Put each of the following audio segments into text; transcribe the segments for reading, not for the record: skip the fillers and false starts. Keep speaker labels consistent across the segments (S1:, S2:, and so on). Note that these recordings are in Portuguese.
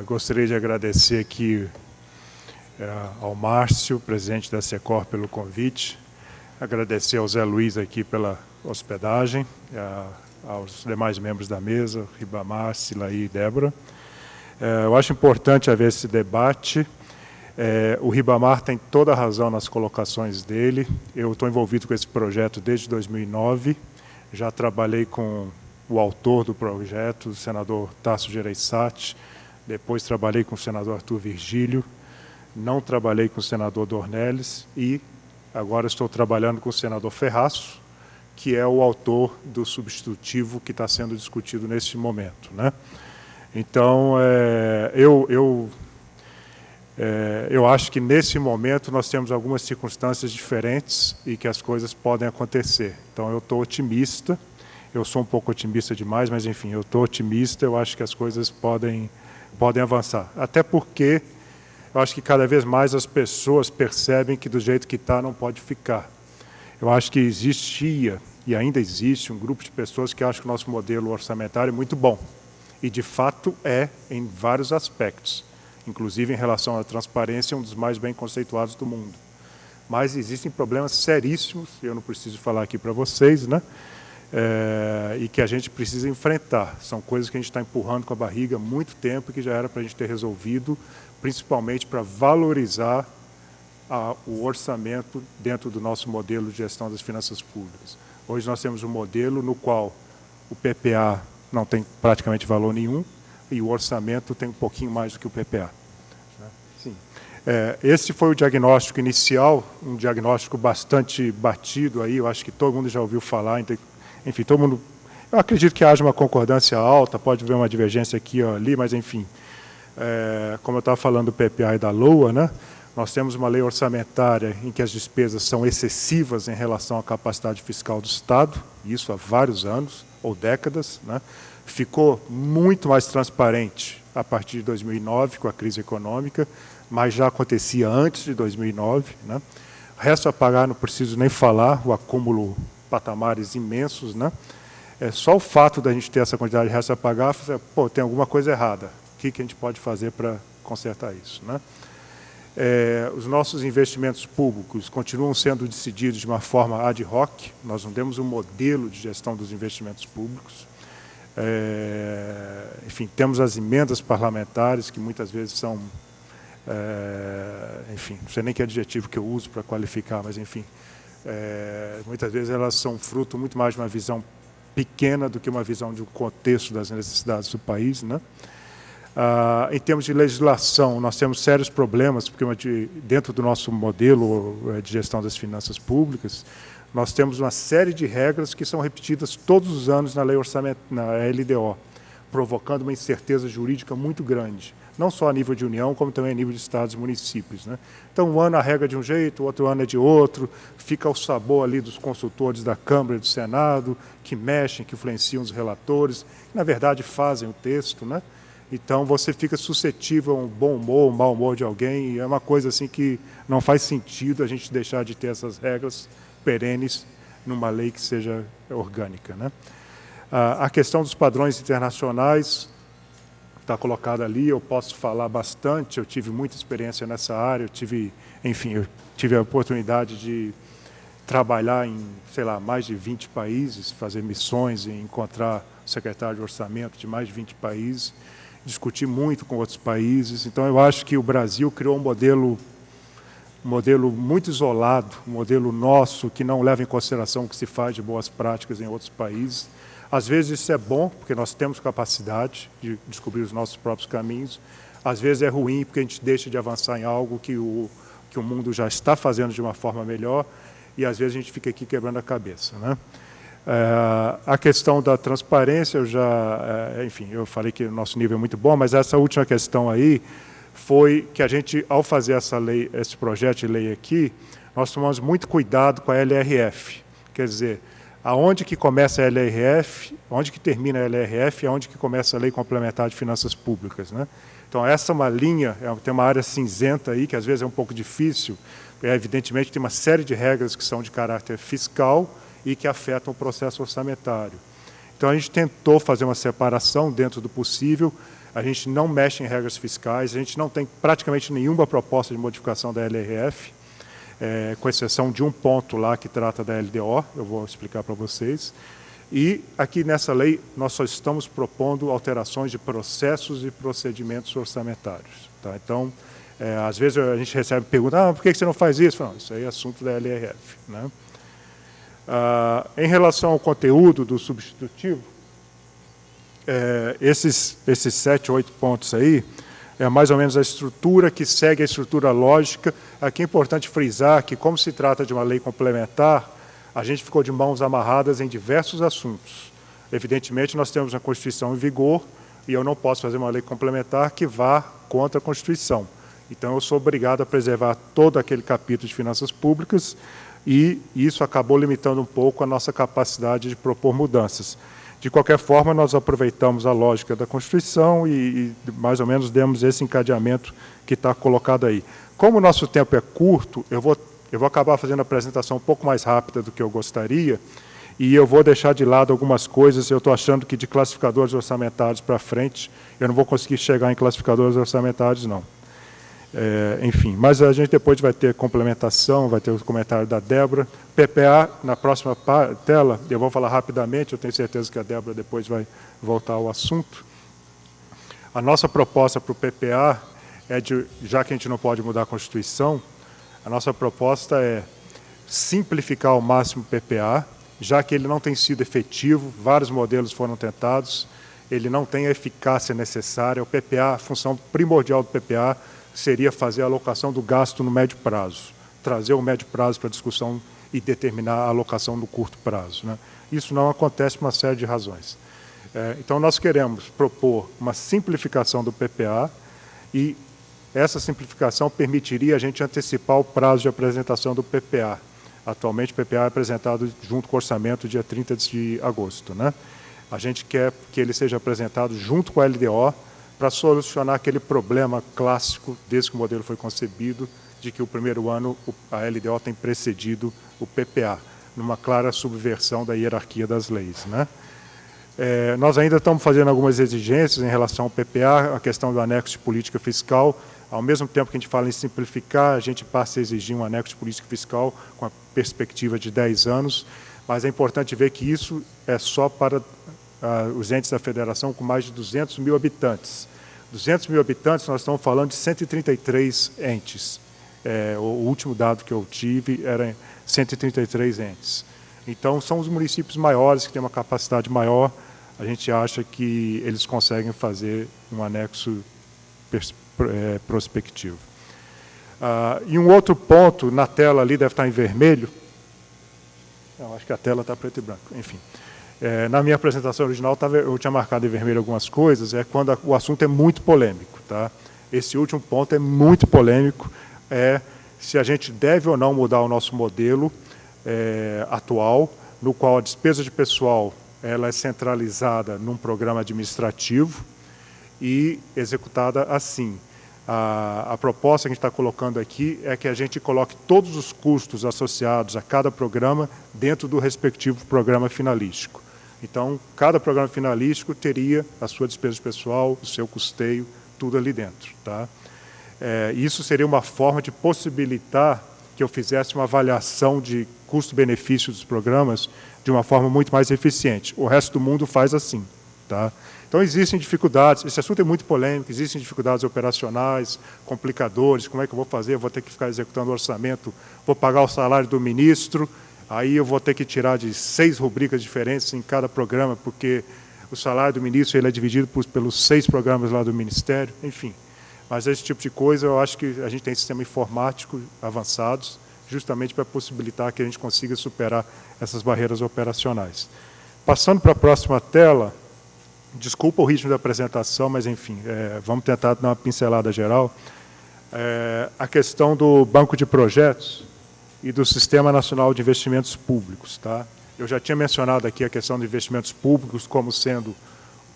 S1: Gostaria de agradecer aqui ao Márcio, presidente da Secor, pelo convite, agradecer ao Zé Luiz aqui pela hospedagem, aos demais membros da mesa, Ribamar, Silaí e Débora. Eu acho importante haver esse debate. O Ribamar tem toda a razão nas colocações dele. Eu estou envolvido com esse projeto desde 2009, já trabalhei com o autor do projeto, o senador Tasso Gereissati, depois trabalhei com o senador Arthur Virgílio, não trabalhei com o senador Dornelles e agora estou trabalhando com o senador Ferraço, que é o autor do substitutivo que está sendo discutido neste momento, né? Então, eu acho que nesse momento nós temos algumas circunstâncias diferentes e que as coisas podem acontecer. Então, eu estou otimista. Eu sou um pouco otimista demais, mas, enfim, eu estou otimista, eu acho que as coisas podem avançar. Até porque eu acho que cada vez mais as pessoas percebem que do jeito que está não pode ficar. Eu acho que existia e ainda existe um grupo de pessoas que acham que o nosso modelo orçamentário é muito bom. E, de fato, é em vários aspectos. Inclusive em relação à transparência, um dos mais bem conceituados do mundo. Mas existem problemas seríssimos, eu não preciso falar aqui para vocês, né? E que a gente precisa enfrentar. São coisas que a gente está empurrando com a barriga há muito tempo e que já era para a gente ter resolvido, principalmente para valorizar o orçamento dentro do nosso modelo de gestão das finanças públicas. Hoje nós temos um modelo no qual o PPA não tem praticamente valor nenhum e o orçamento tem um pouquinho mais do que o PPA. Sim. Esse foi o diagnóstico inicial, um diagnóstico bastante batido aí, eu acho que todo mundo já ouviu falar, enfim, todo mundo, eu acredito que haja uma concordância alta, pode haver uma divergência aqui ou ali, mas enfim, como eu estava falando do PPA e da LOA, né, nós temos uma lei orçamentária em que as despesas são excessivas em relação à capacidade fiscal do Estado, isso há vários anos ou décadas, né, ficou muito mais transparente a partir de 2009, com a crise econômica, mas já acontecia antes de 2009, né. Resta a pagar, não preciso nem falar, o acúmulo patamares imensos, né? Só o fato da gente ter essa quantidade de resto a pagar, pô, tem alguma coisa errada. O que a gente pode fazer para consertar isso, né? Os nossos investimentos públicos continuam sendo decididos de uma forma ad hoc. Nós não temos um modelo de gestão dos investimentos públicos. Enfim, temos as emendas parlamentares que muitas vezes são, enfim, não sei nem que adjetivo que eu uso para qualificar, mas enfim. Muitas vezes elas são fruto muito mais de uma visão pequena do que uma visão de um contexto das necessidades do país, né? Em termos de legislação, nós temos sérios problemas, porque dentro do nosso modelo de gestão das finanças públicas, nós temos uma série de regras que são repetidas todos os anos na lei na LDO, provocando uma incerteza jurídica muito grande. Não só a nível de União, como também a nível de estados e municípios, né? Então, um ano a regra é de um jeito, o outro ano é de outro, fica ao sabor ali dos consultores da Câmara e do Senado, que mexem, que influenciam os relatores, que, na verdade, fazem o texto, né? Então, você fica suscetível a um bom humor, um mau humor de alguém, e é uma coisa assim que não faz sentido a gente deixar de ter essas regras perenes numa lei que seja orgânica, né? A questão dos padrões internacionais está colocado ali, eu posso falar bastante, eu tive muita experiência nessa área, eu tive a oportunidade de trabalhar em, sei lá, mais de 20 países, fazer missões e encontrar o secretário de orçamento de mais de 20 países, discutir muito com outros países. Então, eu acho que o Brasil criou um modelo muito isolado, um modelo nosso que não leva em consideração o que se faz de boas práticas em outros países. Às vezes isso é bom, porque nós temos capacidade de descobrir os nossos próprios caminhos. Às vezes é ruim, porque a gente deixa de avançar em algo que o mundo já está fazendo de uma forma melhor, e às vezes a gente fica aqui quebrando a cabeça, né? A questão da transparência, enfim, eu falei que o nosso nível é muito bom, mas essa última questão aí foi que a gente, ao fazer essa lei, esse projeto de lei aqui, nós tomamos muito cuidado com a LRF. Quer dizer, aonde que começa a LRF, onde que termina a LRF e aonde que começa a Lei Complementar de Finanças Públicas, né? Então, essa é uma linha, tem uma área cinzenta aí, que às vezes é um pouco difícil, evidentemente tem uma série de regras que são de caráter fiscal e que afetam o processo orçamentário. Então, a gente tentou fazer uma separação dentro do possível. A gente não mexe em regras fiscais, a gente não tem praticamente nenhuma proposta de modificação da LRF, com exceção de um ponto lá que trata da LDO, eu vou explicar para vocês. E aqui nessa lei nós só estamos propondo alterações de processos e procedimentos orçamentários. Tá? Então, às vezes a gente recebe perguntas, por que você não faz isso? Não, isso aí é assunto da LRF. Né? Em relação ao conteúdo do substitutivo, esses 7, 8 pontos aí, é mais ou menos a estrutura que segue a estrutura lógica. Aqui é importante frisar que, como se trata de uma lei complementar, a gente ficou de mãos amarradas em diversos assuntos. Evidentemente, nós temos a Constituição em vigor e eu não posso fazer uma lei complementar que vá contra a Constituição. Então, eu sou obrigado a preservar todo aquele capítulo de finanças públicas e isso acabou limitando um pouco a nossa capacidade de propor mudanças. De qualquer forma, nós aproveitamos a lógica da Constituição e mais ou menos demos esse encadeamento que está colocado aí. Como o nosso tempo é curto, eu vou acabar fazendo a apresentação um pouco mais rápida do que eu gostaria e eu vou deixar de lado algumas coisas. Eu estou achando que de classificadores orçamentários para frente, eu não vou conseguir chegar em classificadores orçamentários, não. Enfim, mas a gente depois vai ter complementação, vai ter o comentário da Débora. PPA, na próxima tela, eu vou falar rapidamente, eu tenho certeza que a Débora depois vai voltar ao assunto. A nossa proposta para o PPA é já que a gente não pode mudar a Constituição, a nossa proposta é simplificar ao máximo o PPA, já que ele não tem sido efetivo, vários modelos foram tentados, ele não tem a eficácia necessária. O PPA, a função primordial do PPA seria fazer a alocação do gasto no médio prazo, trazer o médio prazo para a discussão e determinar a alocação no curto prazo. Né? Isso não acontece por uma série de razões. Então, nós queremos propor uma simplificação do PPA e essa simplificação permitiria a gente antecipar o prazo de apresentação do PPA. Atualmente, o PPA é apresentado junto com o orçamento dia 30 de agosto. Né? A gente quer que ele seja apresentado junto com a LDO para solucionar aquele problema clássico, desde que o modelo foi concebido, de que o primeiro ano a LDO tem precedido o PPA, numa clara subversão da hierarquia das leis. Né? Nós ainda estamos fazendo algumas exigências em relação ao PPA, a questão do anexo de política fiscal. Ao mesmo tempo que a gente fala em simplificar, a gente passa a exigir um anexo de política fiscal com a perspectiva de 10 anos, mas é importante ver que isso é só para os entes da federação com mais de 200 mil habitantes. 200 mil habitantes, nós estamos falando de 133 entes. O último dado que eu tive era 133 entes. Então, são os municípios maiores que têm uma capacidade maior. A gente acha que eles conseguem fazer um anexo prospectivo. E um outro ponto, na tela ali deve estar em vermelho. Não, acho que a tela está preto e branco. Enfim. Na minha apresentação original, eu tinha marcado em vermelho algumas coisas, quando o assunto é muito polêmico. Tá? Esse último ponto é muito polêmico, se a gente deve ou não mudar o nosso modelo atual, no qual a despesa de pessoal ela é centralizada num programa administrativo e executada assim. A proposta que a gente está colocando aqui é que a gente coloque todos os custos associados a cada programa dentro do respectivo programa finalístico. Então, cada programa finalístico teria a sua despesa pessoal, o seu custeio, tudo ali dentro. Tá? Isso seria uma forma de possibilitar que eu fizesse uma avaliação de custo-benefício dos programas de uma forma muito mais eficiente. O resto do mundo faz assim. Tá? Então, existem dificuldades, esse assunto é muito polêmico, existem dificuldades operacionais, complicadores, como é que eu vou fazer? Eu vou ter que ficar executando o orçamento, vou pagar o salário do ministro, aí eu vou ter que tirar de 6 rubricas diferentes em cada programa, porque o salário do ministro ele é dividido pelos 6 programas lá do Ministério, enfim. Mas esse tipo de coisa, eu acho que a gente tem sistema informático avançados, justamente para possibilitar que a gente consiga superar essas barreiras operacionais. Passando para a próxima tela, desculpa o ritmo da apresentação, mas, enfim, vamos tentar dar uma pincelada geral. A questão do banco de projetos e do Sistema Nacional de Investimentos Públicos. Tá? Eu já tinha mencionado aqui a questão de investimentos públicos como sendo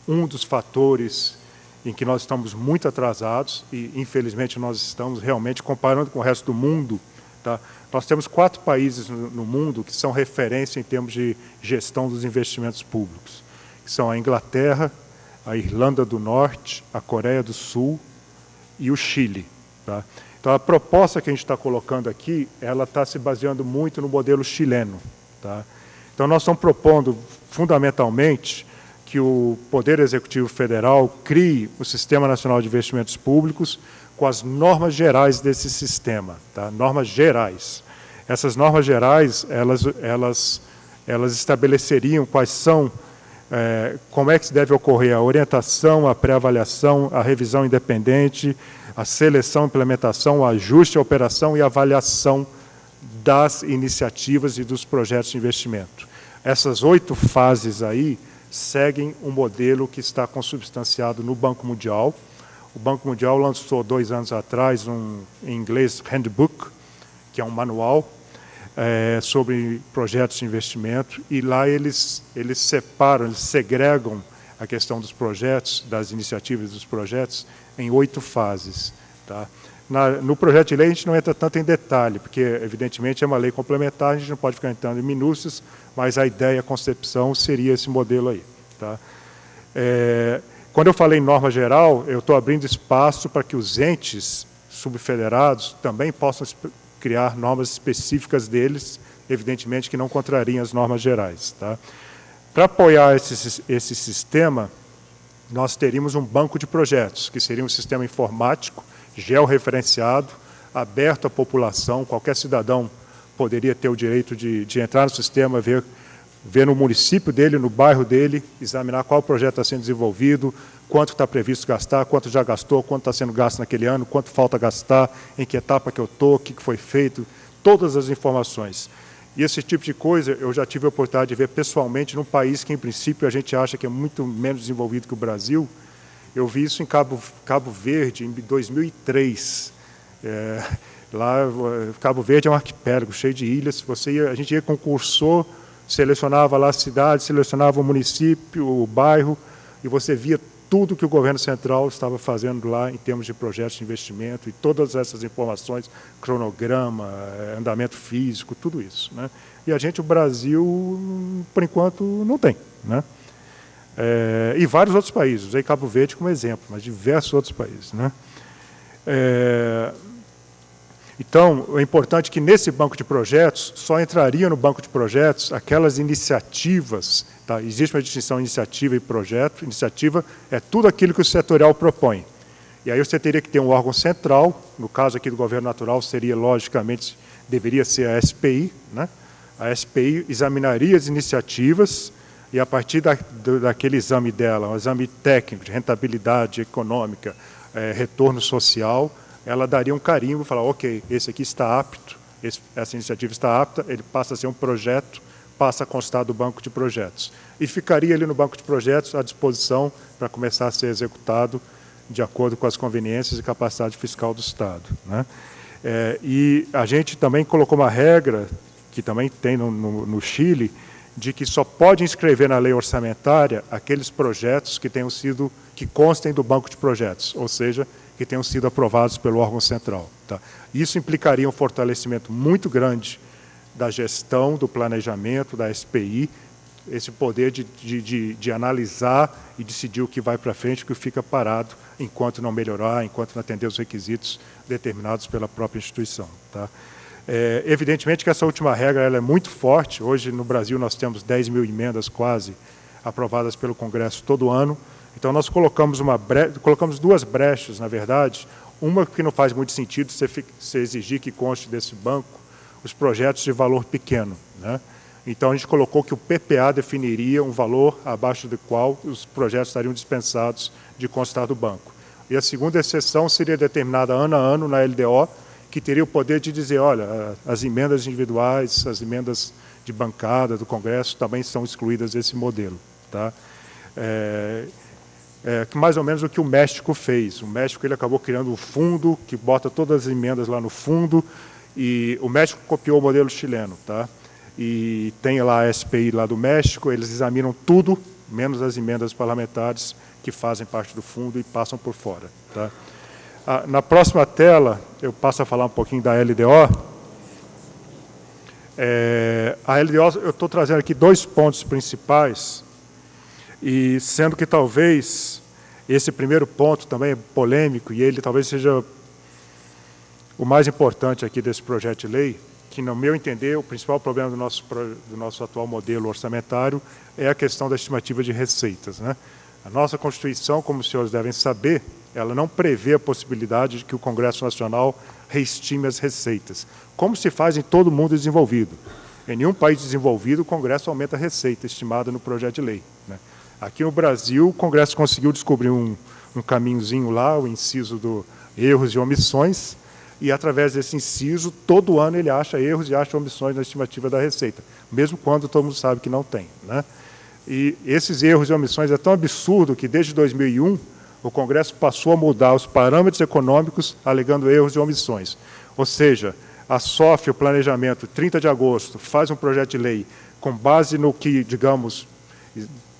S1: um dos fatores em que nós estamos muito atrasados e, infelizmente, nós estamos realmente, comparando com o resto do mundo, tá? Nós temos 4 países no mundo que são referência em termos de gestão dos investimentos públicos, que são a Inglaterra, a Irlanda do Norte, a Coreia do Sul e o Chile. Tá? Então, a proposta que a gente está colocando aqui, ela está se baseando muito no modelo chileno. Tá? Então, nós estamos propondo, fundamentalmente, que o Poder Executivo Federal crie o Sistema Nacional de Investimentos Públicos com as normas gerais desse sistema. Tá? Normas gerais. Essas normas gerais, elas estabeleceriam quais são, como é que se deve ocorrer a orientação, a pré-avaliação, a revisão independente, a seleção, implementação, o ajuste, a operação e a avaliação das iniciativas e dos projetos de investimento. Essas 8 fases aí seguem um modelo que está consubstanciado no Banco Mundial. O Banco Mundial lançou 2 anos atrás, em inglês, Handbook, que é um manual sobre projetos de investimento, e lá eles separam, eles segregam a questão dos projetos, das iniciativas dos projetos, em 8 fases. Tá? No projeto de lei a gente não entra tanto em detalhe, porque evidentemente é uma lei complementar, a gente não pode ficar entrando em minúcias, mas a ideia, a concepção seria esse modelo aí. Tá? Quando eu falei em norma geral, eu estou abrindo espaço para que os entes subfederados também possam criar normas específicas deles, evidentemente que não contrariem as normas gerais. Tá? Para apoiar esse sistema, nós teríamos um banco de projetos, que seria um sistema informático, georreferenciado, aberto à população, qualquer cidadão poderia ter o direito de entrar no sistema, ver no município dele, no bairro dele, examinar qual projeto está sendo desenvolvido, quanto está previsto gastar, quanto já gastou, quanto está sendo gasto naquele ano, quanto falta gastar, em que etapa que eu estou, o que foi feito, todas as informações. E esse tipo de coisa eu já tive a oportunidade de ver pessoalmente num país que, em princípio, a gente acha que é muito menos desenvolvido que o Brasil. Eu vi isso em Cabo Verde, em 2003. Lá, Cabo Verde é um arquipélago cheio de ilhas. A gente ia concursou, selecionava lá a cidade, selecionava o município, o bairro, e você via tudo que o governo central estava fazendo lá em termos de projetos de investimento e todas essas informações, cronograma, andamento físico, tudo isso. Né? E a gente, o Brasil, por enquanto, não tem. Né? E vários outros países, usei Cabo Verde como exemplo, mas diversos outros países. Né? Então, é importante que nesse banco de projetos, só entraria no banco de projetos aquelas iniciativas. Tá? Existe uma distinção iniciativa e projeto. Iniciativa é tudo aquilo que o setorial propõe. E aí você teria que ter um órgão central, no caso aqui do governo natural seria, logicamente, deveria ser a SPI. Né? A SPI examinaria as iniciativas e, a partir daquele exame dela, um exame técnico, de rentabilidade econômica, retorno social, ela daria um carimbo e falar, ok, esse aqui está apto, essa iniciativa está apta, ele passa a ser um projeto, passa a constar do banco de projetos. E ficaria ali no banco de projetos à disposição para começar a ser executado de acordo com as conveniências e capacidade fiscal do Estado. Né? E a gente também colocou uma regra, que também tem no Chile, de que só pode inscrever na lei orçamentária aqueles projetos que constem do banco de projetos, ou seja, que tenham sido aprovados pelo órgão central. Tá? Isso implicaria um fortalecimento muito grande da gestão, do planejamento, da SPI, esse poder de analisar e decidir o que vai para frente e o que fica parado enquanto não melhorar, enquanto não atender os requisitos determinados pela própria instituição. Tá? Evidentemente que essa última regra ela é muito forte. Hoje, no Brasil, nós temos 10 mil emendas quase aprovadas pelo Congresso todo ano. Então, nós colocamos duas brechas, na verdade. Uma que não faz muito sentido você exigir que conste desse banco os projetos de valor pequeno. Né? Então, a gente colocou que o PPA definiria um valor abaixo do qual os projetos estariam dispensados de constar do banco. E a segunda exceção seria determinada ano a ano na LDO, que teria o poder de dizer, olha, as emendas individuais, as emendas de bancada do Congresso também são excluídas desse modelo. Tá? Mais ou menos o que o México fez. O México ele acabou criando um fundo que bota todas as emendas lá no fundo, e o México copiou o modelo chileno. Tá? E tem lá a SPI lá do México, eles examinam tudo, menos as emendas parlamentares que fazem parte do fundo e passam por fora. Tá? Na próxima tela, eu passo a falar um pouquinho da LDO. A LDO, eu estou trazendo aqui 2 pontos principais. E sendo que talvez esse primeiro ponto também é polêmico, e ele talvez seja o mais importante aqui desse projeto de lei, que, no meu entender, o principal problema do nosso atual modelo orçamentário é a questão da estimativa de receitas, né? A nossa Constituição, como os senhores devem saber, ela não prevê a possibilidade de que o Congresso Nacional reestime as receitas, como se faz em todo mundo desenvolvido. Em nenhum país desenvolvido, o Congresso aumenta a receita estimada no projeto de lei, né? Aqui no Brasil, o Congresso conseguiu descobrir um caminhozinho lá, o inciso do erros e omissões, e, através desse inciso, todo ano ele acha erros e acha omissões na estimativa da receita, mesmo quando todo mundo sabe que não tem, né? E esses erros e omissões é tão absurdo que, desde 2001, o Congresso passou a mudar os parâmetros econômicos, alegando erros e omissões. Ou seja, a SOF, o planejamento, 30 de agosto, faz um projeto de lei com base no que, digamos,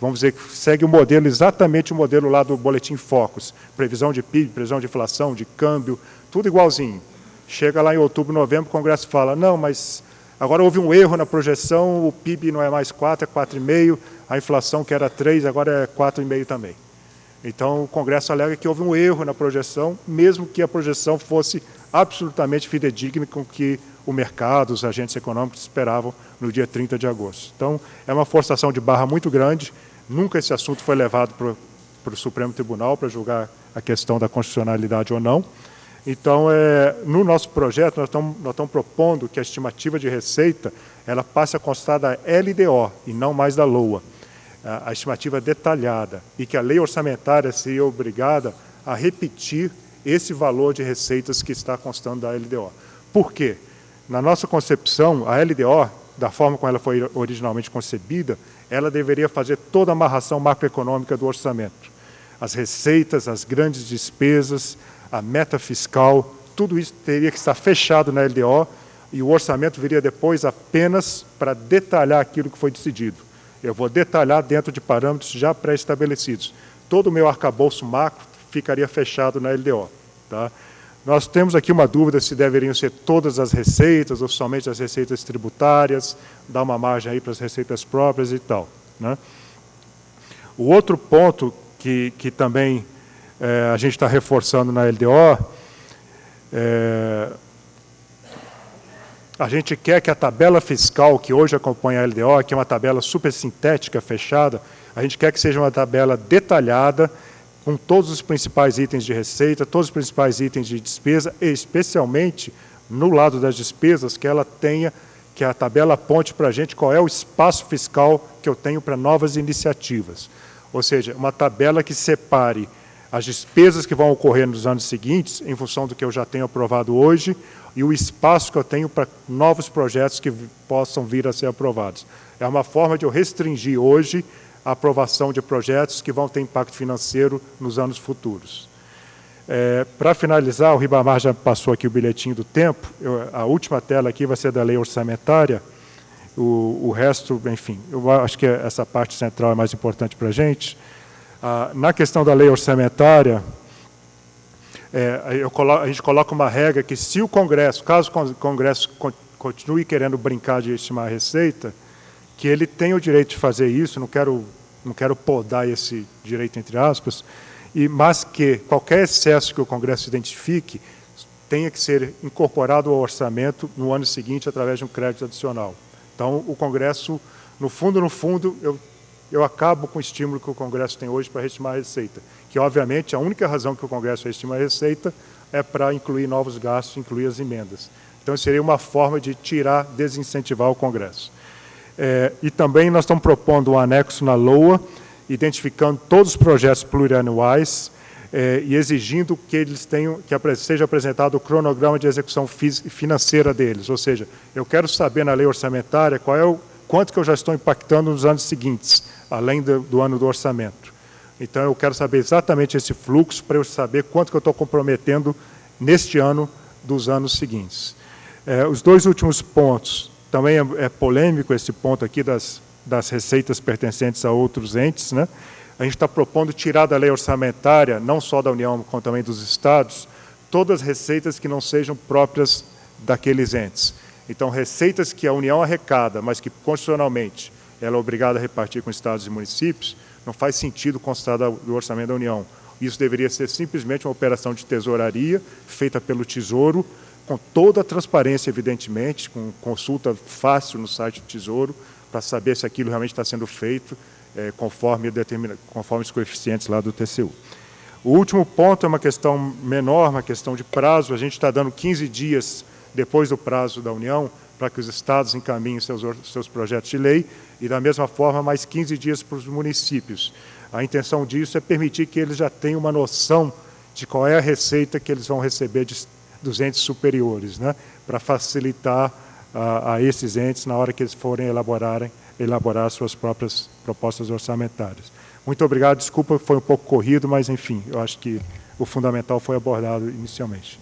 S1: vamos dizer, que segue o modelo, exatamente o modelo lá do Boletim Focus, previsão de PIB, previsão de inflação, de câmbio, tudo igualzinho. Chega lá em outubro, novembro, o Congresso fala, não, mas agora houve um erro na projeção, o PIB não é mais 4, é 4,5, a inflação que era 3, agora é 4,5 também. Então, o Congresso alega que houve um erro na projeção, mesmo que a projeção fosse absolutamente fidedigna com o que o mercado, os agentes econômicos esperavam no dia 30 de agosto. Então, é uma forçação de barra muito grande, nunca esse assunto foi levado para o Supremo Tribunal para julgar a questão da constitucionalidade ou não. Então, no nosso projeto, nós estamos propondo que a estimativa de receita ela passe a constar da LDO e não mais da LOA, a estimativa detalhada, e que a lei orçamentária seria obrigada a repetir esse valor de receitas que está constando da LDO. Por quê? Na nossa concepção, a LDO, da forma como ela foi originalmente concebida, ela deveria fazer toda a amarração macroeconômica do orçamento. As receitas, as grandes despesas, a meta fiscal, tudo isso teria que estar fechado na LDO e o orçamento viria depois apenas para detalhar aquilo que foi decidido. Eu vou detalhar dentro de parâmetros já pré-estabelecidos. Todo o meu arcabouço macro ficaria fechado na LDO. Tá? Nós temos aqui uma dúvida se deveriam ser todas as receitas ou somente as receitas tributárias, dar uma margem aí para as receitas próprias e tal, né? O outro ponto que também a gente está reforçando na LDO, a gente quer que a tabela fiscal que hoje acompanha a LDO, que é uma tabela super sintética, fechada, a gente quer que seja uma tabela detalhada, com todos os principais itens de receita, todos os principais itens de despesa, e especialmente no lado das despesas, que ela tenha, que a tabela aponte para a gente qual é o espaço fiscal que eu tenho para novas iniciativas. Ou seja, uma tabela que separe as despesas que vão ocorrer nos anos seguintes, em função do que eu já tenho aprovado hoje, e o espaço que eu tenho para novos projetos que possam vir a ser aprovados. É uma forma de eu restringir hoje a aprovação de projetos que vão ter impacto financeiro nos anos futuros. Para finalizar, o Ribamar já passou aqui o bilhetinho do tempo, a última tela aqui vai ser da lei orçamentária, o resto, enfim, eu acho que essa parte central é mais importante para a gente. Na questão da lei orçamentária, a gente coloca uma regra que se o Congresso, caso o Congresso continue querendo brincar de estimar a receita, que ele tem o direito de fazer isso, não quero podar esse direito entre aspas, mas que qualquer excesso que o Congresso identifique tenha que ser incorporado ao orçamento no ano seguinte através de um crédito adicional. Então, o Congresso, no fundo, eu acabo com o estímulo que o Congresso tem hoje para reestimar a receita, que, obviamente, a única razão que o Congresso reestima a receita é para incluir novos gastos, incluir as emendas. Então, seria uma forma de desincentivar o Congresso. E também nós estamos propondo um anexo na LOA, identificando todos os projetos plurianuais e exigindo que eles tenham, que seja apresentado o cronograma de execução financeira deles. Ou seja, eu quero saber na lei orçamentária quanto que eu já estou impactando nos anos seguintes, além do ano do orçamento. Então, eu quero saber exatamente esse fluxo para eu saber quanto que eu estou comprometendo neste ano dos anos seguintes. Os dois últimos pontos, também é polêmico esse ponto aqui das receitas pertencentes a outros entes, né? A gente está propondo tirar da lei orçamentária, não só da União, como também dos estados, todas as receitas que não sejam próprias daqueles entes. Então, receitas que a União arrecada, mas que constitucionalmente ela é obrigada a repartir com estados e municípios, não faz sentido constar do orçamento da União. Isso deveria ser simplesmente uma operação de tesouraria feita pelo Tesouro, com toda a transparência, evidentemente, com consulta fácil no site do Tesouro, para saber se aquilo realmente está sendo feito conforme os coeficientes lá do TCU. O último ponto é uma questão menor, uma questão de prazo. A gente está dando 15 dias depois do prazo da União para que os estados encaminhem seus projetos de lei e, da mesma forma, mais 15 dias para os municípios. A intenção disso é permitir que eles já tenham uma noção de qual é a receita que eles vão receber dos entes superiores, né, para facilitar a esses entes na hora que eles forem elaborar suas próprias propostas orçamentárias. Muito obrigado, desculpa, foi um pouco corrido, mas, enfim, eu acho que o fundamental foi abordado inicialmente.